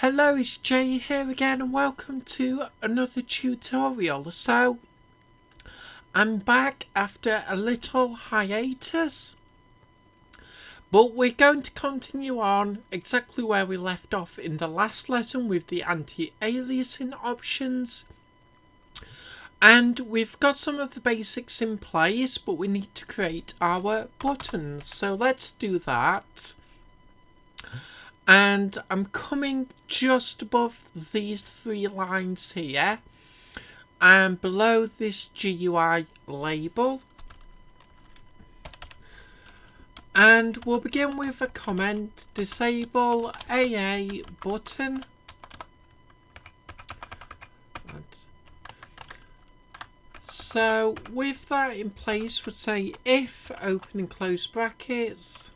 Hello, it's Jay here again and welcome to another tutorial. So, I'm back after a little hiatus, but we're going to continue on exactly where we left off in the last lesson with the anti-aliasing options. And we've got some of the basics in place, but we need to create our buttons. So let's do that. And I'm coming just above these three lines here and below this GUI label, and we'll begin with a comment: disable AA button. So with that in place, we'll say if open and close brackets.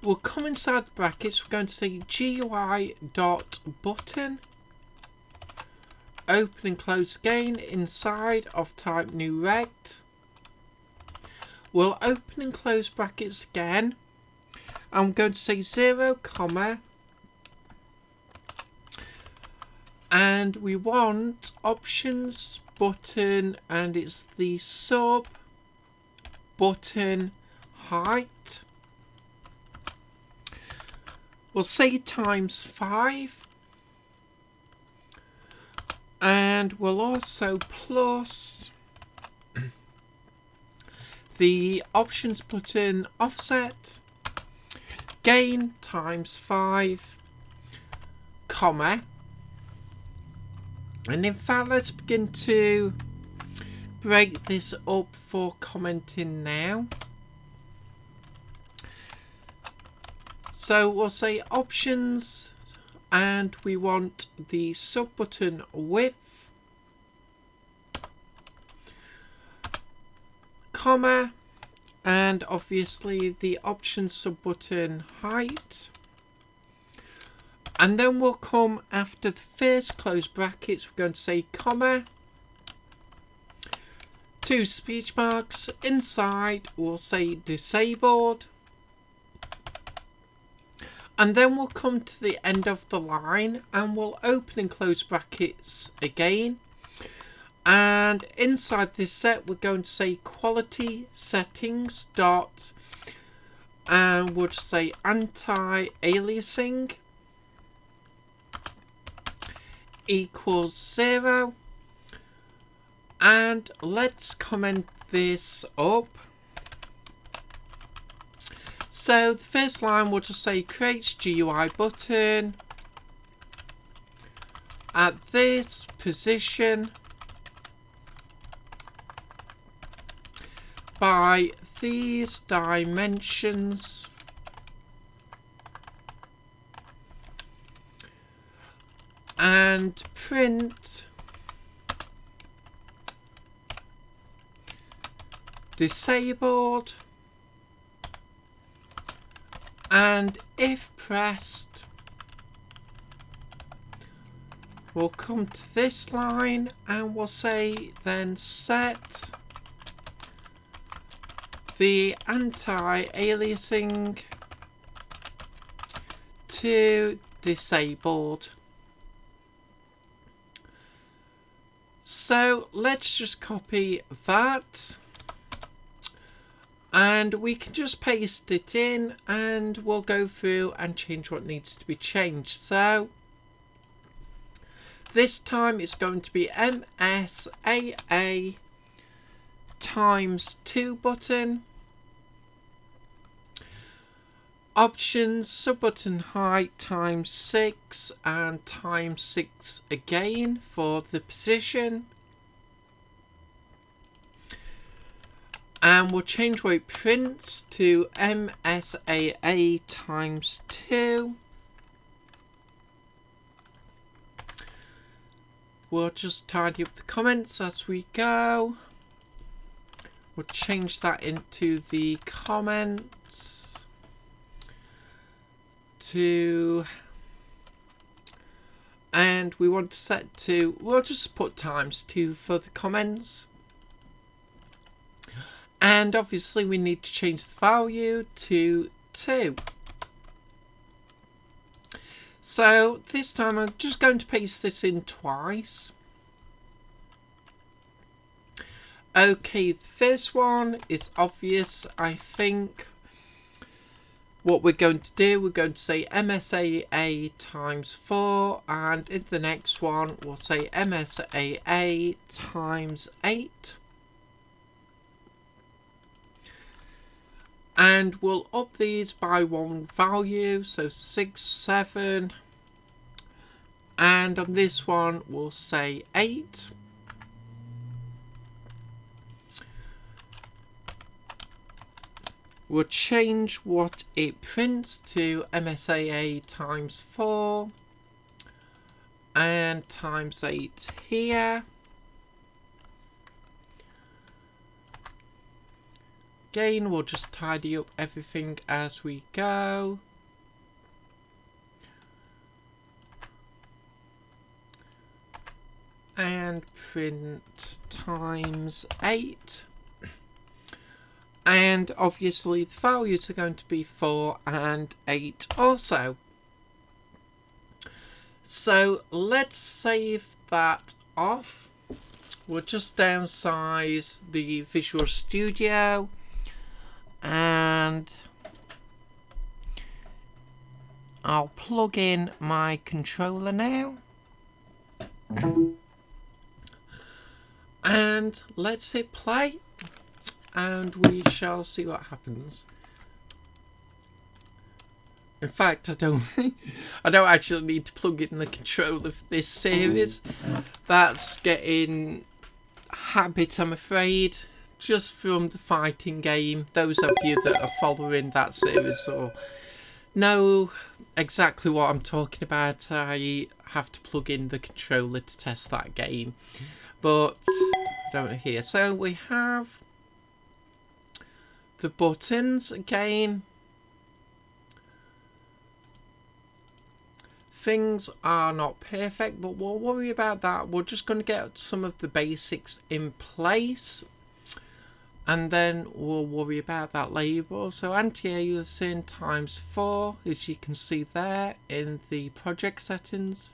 We'll come inside the brackets, we're going to say GUI.button, open and close again, inside of type new rect. We'll open and close brackets again, and we're going to say 0, and we want options button, and it's the sub button height. We'll say times 5, and we'll also plus the options button offset, gain times 5, comma, and in fact let's begin to break this up for commenting now. So we'll say options, and we want the sub button width, comma, and obviously the option sub button height. And then we'll come after the first close brackets, we're going to say comma, 2 speech marks, inside we'll say disabled. And then we'll come to the end of the line and we'll open and close brackets again. And inside this set, we're going to say quality settings dot, and we'll just say anti-aliasing equals 0. And let's comment this up. So the first line will just say creates GUI button at this position by these dimensions, and print disabled. And if pressed, we'll come to this line and we'll say then set the anti-aliasing to disabled. So let's just copy that. And we can just paste it in and we'll go through and change what needs to be changed. So this time it's going to be MSAA times 2 button, options sub button height times 6 and times 6 again for the position. And we'll change where it prints to MSAA times 2. We'll just tidy up the comments as we go. We'll change that into the comments to, and we want to set to, we'll just put times 2 for the comments. And obviously we need to change the value to 2. So this time I'm just going to paste this in twice. Okay, the first one is obvious, I think. What we're going to do, we're going to say MSAA times 4, and in the next one we'll say MSAA times 8. And we'll up these by one value, so 6, 7. And on this one we'll say 8. We'll change what it prints to MSAA times 4 and times 8 here. Again, we'll just tidy up everything as we go. And print times 8. And obviously the values are going to be 4 and 8 also. So let's save that off. We'll just downsize the Visual Studio. And I'll plug in my controller now. And let's hit play. And we shall see what happens. In fact, I don't actually need to plug in the controller for this series. That's getting habit, I'm afraid, just from the fighting game. Those of you that are following that series or know exactly what I'm talking about. I have to plug in the controller to test that game, but I don't know here. So we have the buttons again. Things are not perfect, but we'll worry about that. We're just going to get some of the basics in place, and then we'll worry about that later. So anti-aliasing times 4, as you can see there in the project settings.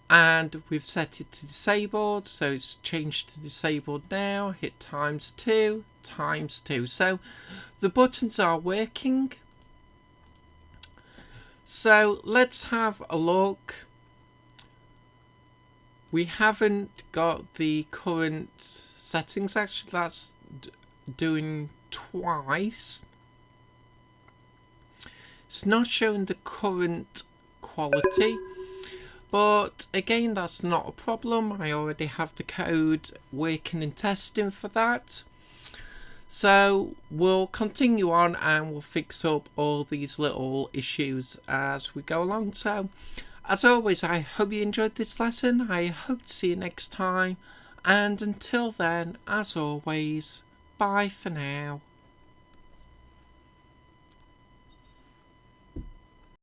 And we've set it to disabled, so it's changed to disabled now. Hit times 2, times 2. So the buttons are working. So let's have a look. We haven't got the current settings, actually that's doing twice. It's not showing the current quality. But again, that's not a problem. I already have the code working and testing for that. So we'll continue on and we'll fix up all these little issues as we go along. So as always, I hope you enjoyed this lesson. I hope to see you next time. And until then, as always, bye for now.